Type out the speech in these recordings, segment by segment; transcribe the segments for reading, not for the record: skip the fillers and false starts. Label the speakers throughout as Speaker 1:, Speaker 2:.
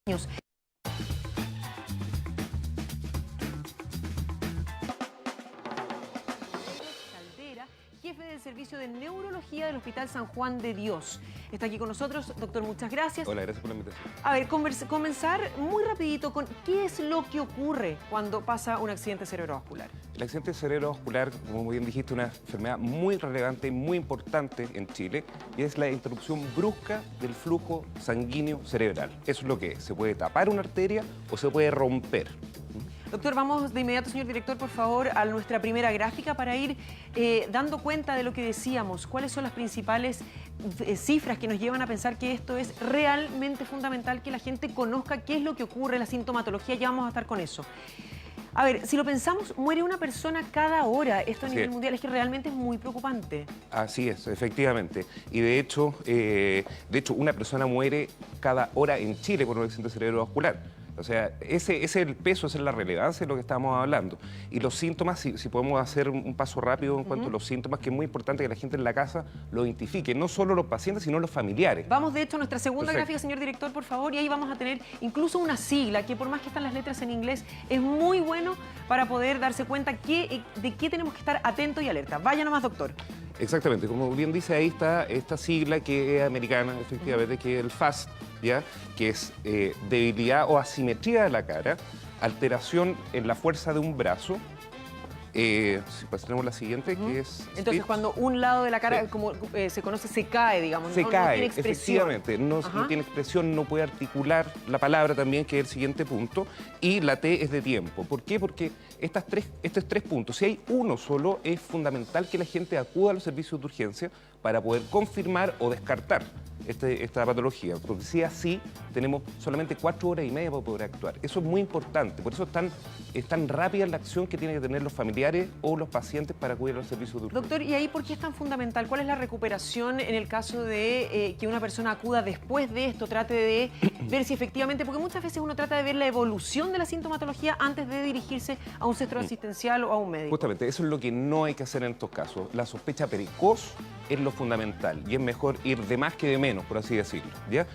Speaker 1: años. Caldera, jefe del servicio de neurología del Hospital San Juan de Dios. Está aquí con nosotros, doctor, muchas gracias.
Speaker 2: Hola, gracias por la invitación.
Speaker 1: A ver, comenzar muy rapidito con qué es lo que ocurre cuando pasa un accidente cerebrovascular.
Speaker 2: El accidente cerebrovascular, como muy bien dijiste, es una enfermedad muy relevante y muy importante en Chile y es la interrupción brusca del flujo sanguíneo cerebral. Eso es lo que es. Se puede tapar una arteria o se puede romper.
Speaker 1: Doctor, vamos de inmediato, señor director, por favor, a nuestra primera gráfica para ir dando cuenta de lo que decíamos. ¿Cuáles son las principales cifras que nos llevan a pensar que esto es realmente fundamental, que la gente conozca qué es lo que ocurre, la sintomatología? Ya vamos a estar con eso. A ver, si lo pensamos, muere una persona cada hora. Esto a nivel mundial es que realmente es muy preocupante.
Speaker 2: Así es, efectivamente. Y de hecho, una persona muere cada hora en Chile por un accidente cerebrovascular. O sea, ese es el peso, esa es la relevancia de lo que estamos hablando. Y los síntomas, si podemos hacer un paso rápido en cuanto a los síntomas, que es muy importante que la gente en la casa lo identifique, no solo los pacientes, sino los familiares.
Speaker 1: Vamos, de hecho, a nuestra segunda gráfica, señor director, por favor, y ahí vamos a tener incluso una sigla, que por más que están las letras en inglés, es muy bueno para poder darse cuenta de qué tenemos que estar atentos y alerta. Vaya nomás, doctor.
Speaker 2: Exactamente, como bien dice, ahí está esta sigla que es americana, efectivamente, que es el FAST, ¿ya? Que es debilidad o asimetría de la cara, alteración en la fuerza de un brazo. Pues tenemos la siguiente, que es...
Speaker 1: Entonces, cuando un lado de la cara, como se conoce, se cae, digamos,
Speaker 2: se cae,
Speaker 1: no tiene expresión.
Speaker 2: efectivamente, no tiene expresión, no puede articular la palabra también, que es el siguiente punto, y la T es de tiempo. ¿Por qué? Porque estos tres puntos, si hay uno solo, es fundamental que la gente acuda a los servicios de urgencia para poder confirmar o descartar esta patología, porque si así tenemos solamente 4 horas y media para poder actuar. Eso es muy importante, por eso es tan rápida la acción que tienen que tener los familiares o los pacientes para acudir a los servicios de urgencia.
Speaker 1: Doctor, ¿y ahí por qué es tan fundamental? ¿Cuál es la recuperación en el caso de que una persona acuda después de esto, trate de ver si efectivamente, porque muchas veces uno trata de ver la evolución de la sintomatología antes de dirigirse a un centro asistencial o a un médico?
Speaker 2: Justamente, eso es lo que no hay que hacer en estos casos. La sospecha precoz es lo fundamental y es mejor ir de más que de menos, por así decirlo, ¿ya?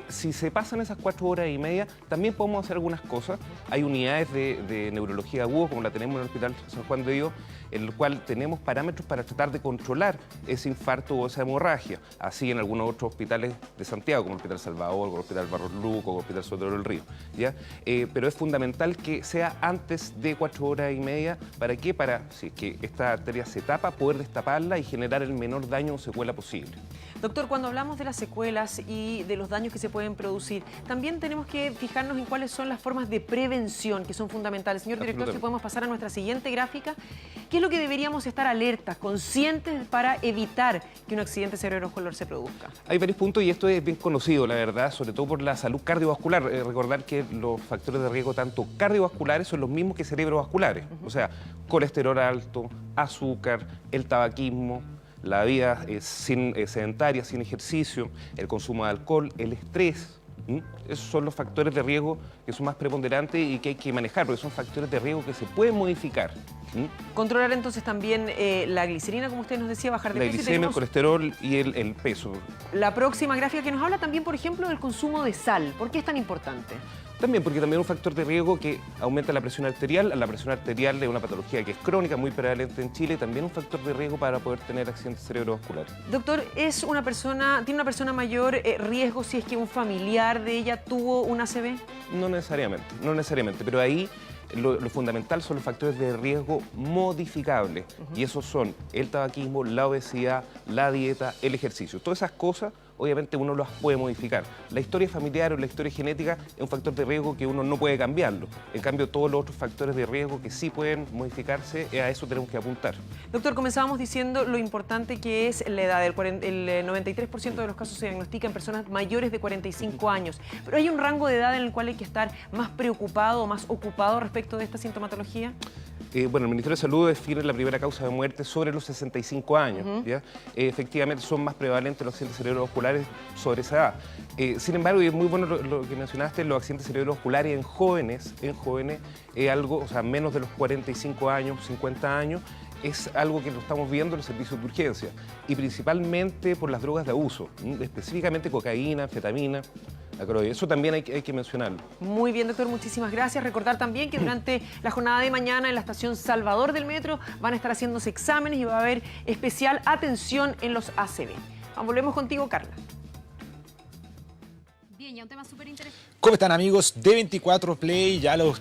Speaker 2: Si se pasan esas 4 horas y media, también podemos hacer algunas cosas. Hay unidades de neurología aguda, como la tenemos en el Hospital San Juan de Dios, en el cual tenemos parámetros para tratar de controlar ese infarto o esa hemorragia. Así en algunos otros hospitales de Santiago, como el Hospital Salvador, como el Hospital Barros Luco, como el Hospital Sotero del Río, ¿ya? Pero es fundamental que sea antes de 4 horas y media. ¿Para qué? Para, si que esta arteria se tapa, poder destaparla y generar el menor daño o secuela posible.
Speaker 1: Doctor, cuando hablamos de las secuelas y de los daños que se pueden producir, también tenemos que fijarnos en cuáles son las formas de prevención que son fundamentales. Señor director, si podemos pasar a nuestra siguiente gráfica, ¿qué es lo que deberíamos estar alertas, conscientes para evitar que un accidente cerebrovascular se produzca?
Speaker 2: Hay varios puntos y esto es bien conocido, la verdad, sobre todo por la salud cardiovascular. Recordar que los factores de riesgo tanto cardiovasculares son los mismos que cerebrovasculares. O sea, colesterol alto, azúcar, el tabaquismo, la vida sedentaria, sin ejercicio, el consumo de alcohol, el estrés. Esos son los factores de riesgo que son más preponderantes y que hay que manejar, porque son factores de riesgo que se pueden modificar.
Speaker 1: Controlar entonces también la glicerina, como usted nos decía, bajar de peso.
Speaker 2: La glicemia, el colesterol y el peso.
Speaker 1: La próxima gráfica que nos habla también, por ejemplo, del consumo de sal. ¿Por qué es tan importante?
Speaker 2: También porque también es un factor de riesgo que aumenta la presión arterial. La presión arterial es una patología que es crónica, muy prevalente en Chile, también un factor de riesgo para poder tener accidentes cerebrovasculares.
Speaker 1: Doctor, ¿tiene una persona mayor riesgo si es que un familiar de ella tuvo un ACV?
Speaker 2: No necesariamente, pero ahí lo fundamental son los factores de riesgo modificables y esos son el tabaquismo, la obesidad, la dieta, el ejercicio. Todas esas cosas obviamente uno las puede modificar. La historia familiar o la historia genética es un factor de riesgo que uno no puede cambiarlo. En cambio, todos los otros factores de riesgo que sí pueden modificarse, a eso tenemos que apuntar.
Speaker 1: Doctor, comenzábamos diciendo lo importante que es la edad. El 93% de los casos se diagnostican en personas mayores de 45 años. Pero hay un rango de edad en el cual hay que estar más preocupado o más ocupado respecto de esta sintomatología.
Speaker 2: Bueno, el Ministerio de Salud define la primera causa de muerte sobre los 65 años. ¿Ya? Efectivamente, son más prevalentes los accidentes cerebrovasculares sobre esa edad. Sin embargo, y es muy bueno lo que mencionaste, los accidentes cerebrovasculares en jóvenes es algo, o sea, menos de los 45 años, 50 años, es algo que lo estamos viendo en los servicios de urgencia y principalmente por las drogas de abuso, específicamente cocaína, anfetamina. Eso también hay que mencionarlo.
Speaker 1: Muy bien, doctor, muchísimas gracias. Recordar también que durante la jornada de mañana en la estación Salvador del Metro van a estar haciéndose exámenes y va a haber especial atención en los ACV. Volvemos contigo, Carla.
Speaker 3: Bien, ya un tema súper interesante.
Speaker 4: ¿Cómo están, amigos de 24 Play? Ya lo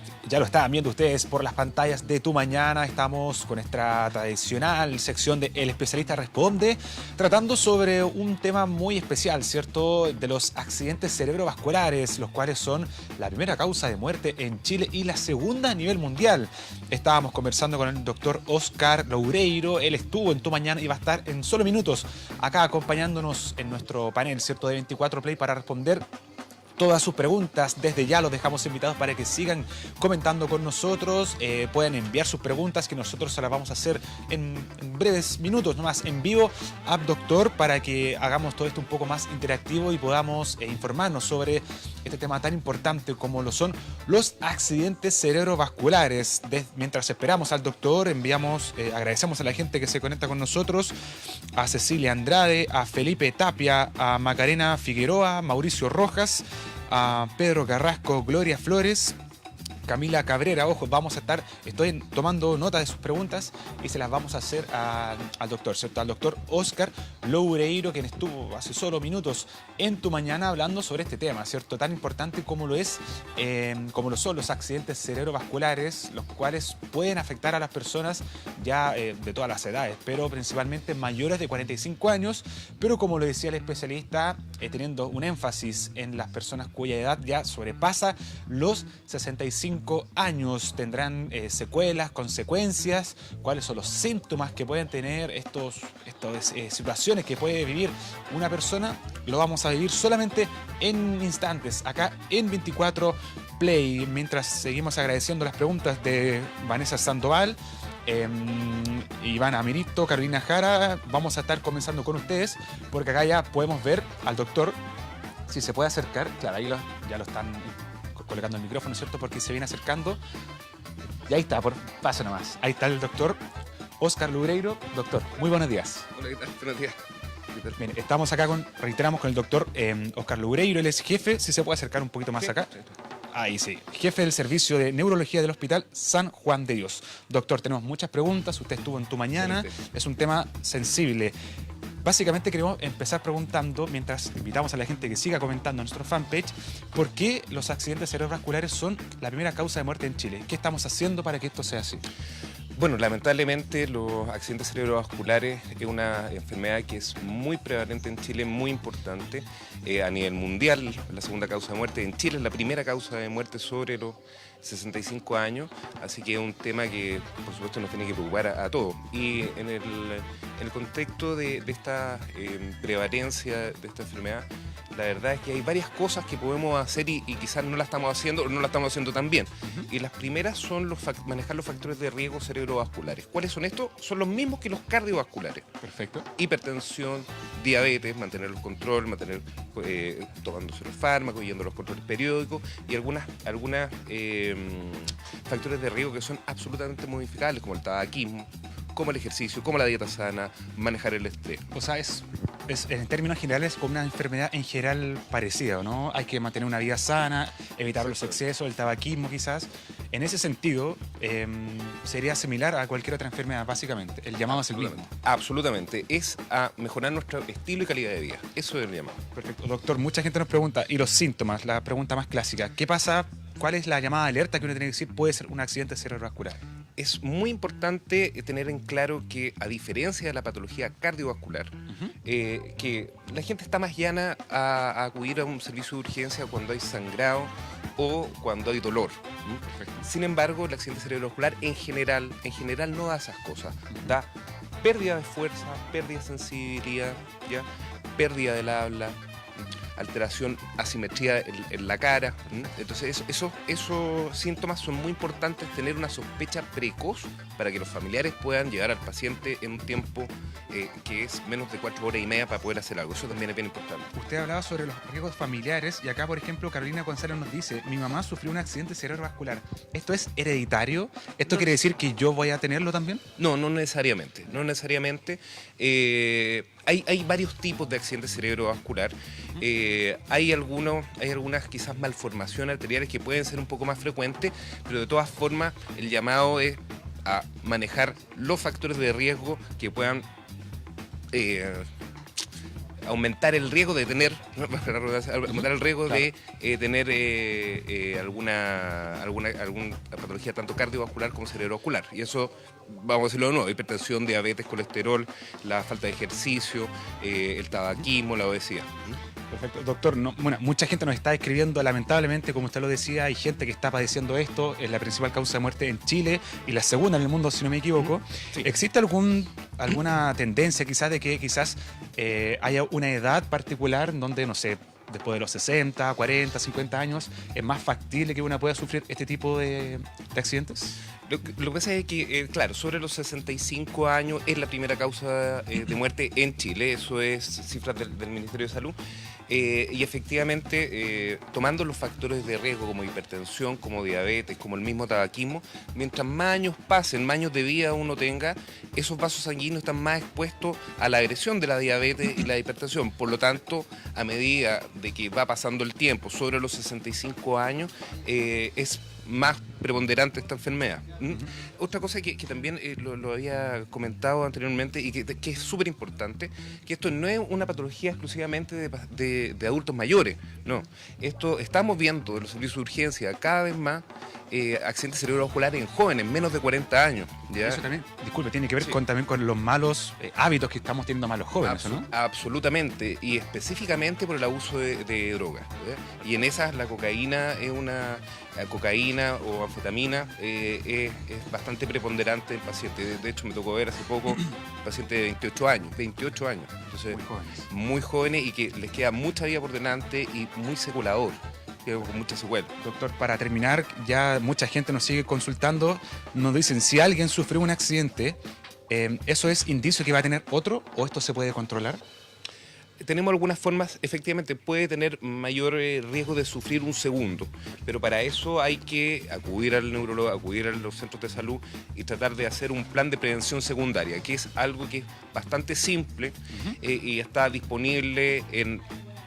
Speaker 4: estaban viendo ustedes por las pantallas de Tu Mañana. Estamos con nuestra tradicional sección de El Especialista Responde, tratando sobre un tema muy especial, ¿cierto? De los accidentes cerebrovasculares, los cuales son la primera causa de muerte en Chile y la segunda a nivel mundial. Estábamos conversando con el doctor Oscar Loureiro. Él estuvo en Tu Mañana y va a estar en solo minutos acá acompañándonos en nuestro panel, ¿cierto? De 24 Play para responder todas sus preguntas. Desde ya los dejamos invitados para que sigan comentando con nosotros. Pueden enviar sus preguntas que nosotros se las vamos a hacer en breves minutos nomás en vivo a doctor, para que hagamos todo esto un poco más interactivo y podamos informarnos sobre este tema tan importante como lo son los accidentes cerebrovasculares. Mientras esperamos al doctor, agradecemos a la gente que se conecta con nosotros, a Cecilia Andrade, a Felipe Tapia, a Macarena Figueroa, Mauricio Rojas, a Pedro Carrasco, Gloria Flores, Camila Cabrera. Ojo, estoy tomando nota de sus preguntas y se las vamos a hacer al doctor, ¿cierto? Al doctor Oscar Loureiro, quien estuvo hace solo minutos en Tu Mañana hablando sobre este tema, ¿cierto? Tan importante como lo son los accidentes cerebrovasculares, los cuales pueden afectar a las personas ya de todas las edades, pero principalmente mayores de 45 años, pero como lo decía el especialista, teniendo un énfasis en las personas cuya edad ya sobrepasa los 65 años. Tendrán secuelas, consecuencias, cuáles son los síntomas que pueden tener estas situaciones que puede vivir una persona. Lo vamos a vivir solamente en instantes acá en 24 Play, mientras seguimos agradeciendo las preguntas de Vanessa Sandoval, Iván Amirito, Carolina Jara. Vamos a estar comenzando con ustedes porque acá ya podemos ver al doctor. Si se puede acercar, claro, ahí ya lo están colocando el micrófono, ¿cierto? Porque se viene acercando. Y ahí está, paso nomás. Ahí está el doctor Oscar Loureiro. Doctor, muy buenos días.
Speaker 2: Hola, ¿qué tal? Buenos días.
Speaker 4: Bien, estamos acá reiteramos con el doctor Oscar Loureiro. Él es jefe, si se puede acercar un poquito más acá. Ahí sí, jefe del servicio de neurología del Hospital San Juan de Dios. Doctor, tenemos muchas preguntas. Usted estuvo en Tu Mañana. Es un tema sensible. Básicamente queremos empezar preguntando, mientras invitamos a la gente que siga comentando en nuestro fanpage, ¿por qué los accidentes cerebrovasculares son la primera causa de muerte en Chile? ¿Qué estamos haciendo para que esto sea así?
Speaker 2: Bueno, lamentablemente los accidentes cerebrovasculares es una enfermedad que es muy prevalente en Chile, muy importante. A nivel mundial, la segunda causa de muerte. En Chile es la primera causa de muerte sobre los 65 años, así que es un tema que por supuesto nos tiene que preocupar a todos. Y en el contexto de esta prevalencia de esta enfermedad, la verdad es que hay varias cosas que podemos hacer y quizás no la estamos haciendo o no la estamos haciendo tan bien. Y las primeras son manejar los factores de riesgo cerebrovasculares. ¿Cuáles son estos? Son los mismos que los cardiovasculares.
Speaker 4: Perfecto.
Speaker 2: Hipertensión, diabetes, mantener los controles, tomándose los fármacos, yendo a los controles periódicos y algunas factores de riesgo que son absolutamente modificables, como el tabaquismo, como el ejercicio, como la dieta sana, manejar el estrés.
Speaker 4: O sea, en términos generales, como una enfermedad en general parecida, ¿no? Hay que mantener una vida sana, evitar los excesos, el tabaquismo quizás. En ese sentido, sería similar a cualquier otra enfermedad, básicamente. El llamado es el mismo.
Speaker 2: Absolutamente. Es a mejorar nuestro estilo y calidad de vida. Eso es el llamado.
Speaker 4: Perfecto. Doctor, mucha gente nos pregunta, ¿y los síntomas? La pregunta más clásica. ¿Qué pasa? ¿Cuál es la llamada de alerta que uno tiene que decir puede ser un accidente cerebrovascular?
Speaker 2: Es muy importante tener en claro que, a diferencia de la patología cardiovascular, que la gente está más llana a acudir a un servicio de urgencia cuando hay sangrado o cuando hay dolor. Sin embargo, el accidente cerebrovascular en general no da esas cosas. Da pérdida de fuerza, pérdida de sensibilidad, ¿ya? Pérdida del habla, alteración, asimetría en la cara. Entonces esos síntomas son muy importantes, tener una sospecha precoz para que los familiares puedan llegar al paciente en un tiempo que es menos de 4 horas y media para poder hacer algo. Eso también es bien importante.
Speaker 4: Usted hablaba sobre los riesgos familiares y acá, por ejemplo, Carolina González nos dice, mi mamá sufrió un accidente cerebrovascular. ¿Esto es hereditario? ¿Esto quiere decir que yo voy a tenerlo también?
Speaker 2: No necesariamente. Hay varios tipos de accidente cerebrovascular. hay algunas quizás malformaciones arteriales que pueden ser un poco más frecuentes, pero de todas formas el llamado es a manejar los factores de riesgo que puedan aumentar el riesgo de tener, aumentar el riesgo de tener alguna patología tanto cardiovascular como cerebrovascular. Y eso, vamos a decirlo de nuevo, hipertensión, diabetes, colesterol, la falta de ejercicio, el tabaquismo, la obesidad.
Speaker 4: Perfecto. Doctor, mucha gente nos está escribiendo, lamentablemente, como usted lo decía, hay gente que está padeciendo esto, es la principal causa de muerte en Chile y la segunda en el mundo, si no me equivoco. Sí. ¿Existe alguna tendencia quizás de que haya una edad particular en donde, no sé, después de los 60, 40, 50 años, es más factible que una pueda sufrir este tipo de accidentes?
Speaker 2: Lo que pasa es que, claro, sobre los 65 años es la primera causa de muerte en Chile, eso es cifras del Ministerio de Salud. Y efectivamente, tomando los factores de riesgo como hipertensión, como diabetes, como el mismo tabaquismo, mientras más años pasen, más años de vida uno tenga, esos vasos sanguíneos están más expuestos a la agresión de la diabetes y la hipertensión. Por lo tanto, a medida de que va pasando el tiempo, sobre los 65 años, es más preponderante esta enfermedad. Otra cosa que también lo había comentado anteriormente y que es súper importante, que esto no es una patología exclusivamente de adultos mayores, no. Esto estamos viendo en los servicios de urgencia cada vez más accidentes cerebrovasculares en jóvenes, menos de 40 años. ¿Ya?
Speaker 4: Eso también, disculpe, tiene que ver también con los malos hábitos que estamos teniendo más los jóvenes, ¿no?
Speaker 2: Absolutamente, y específicamente por el abuso de drogas. Y en esas la cocaína es cocaína o anfetamina es bastante preponderante en pacientes. De hecho, me tocó ver hace poco un paciente de 28 años. Entonces, muy jóvenes y que les queda mucha vida por delante y muy seculador. Con mucha secuela.
Speaker 4: Doctor, para terminar, ya mucha gente nos sigue consultando, nos dicen si alguien sufrió un accidente, ¿eso es indicio que va a tener otro o esto se puede controlar?
Speaker 2: Tenemos algunas formas, efectivamente puede tener mayor riesgo de sufrir un segundo, pero para eso hay que acudir al neurólogo, acudir a los centros de salud y tratar de hacer un plan de prevención secundaria, que es algo que es bastante simple y está disponible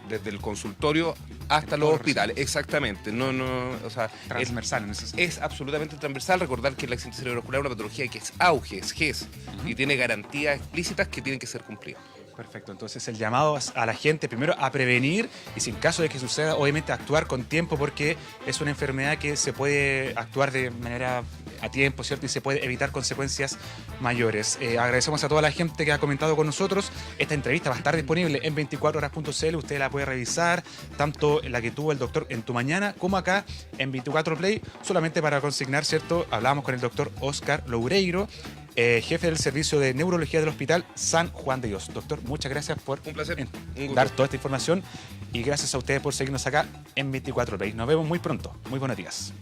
Speaker 2: desde el consultorio hasta los hospitales. Exactamente. O sea,
Speaker 4: transversal en ese sentido.
Speaker 2: Es absolutamente transversal. Recordar que el accidente cerebrovascular es una patología que es auge, es GES, y tiene garantías explícitas que tienen que ser cumplidas.
Speaker 4: Perfecto, entonces el llamado a la gente primero a prevenir y si en caso de que suceda, obviamente actuar con tiempo porque es una enfermedad que se puede actuar de manera a tiempo, ¿cierto? Y se puede evitar consecuencias mayores. Agradecemos a toda la gente que ha comentado con nosotros. Esta entrevista va a estar disponible en 24horas.cl, usted la puede revisar, tanto la que tuvo el doctor en Tu Mañana como acá en 24 Play, solamente para consignar, ¿cierto? Hablamos con el doctor Óscar Loureiro, jefe del servicio de neurología del Hospital San Juan de Dios. Doctor, muchas gracias por
Speaker 2: un placer,
Speaker 4: dar toda esta información y gracias a ustedes por seguirnos acá en 24 Play. Nos vemos muy pronto. Muy buenos días.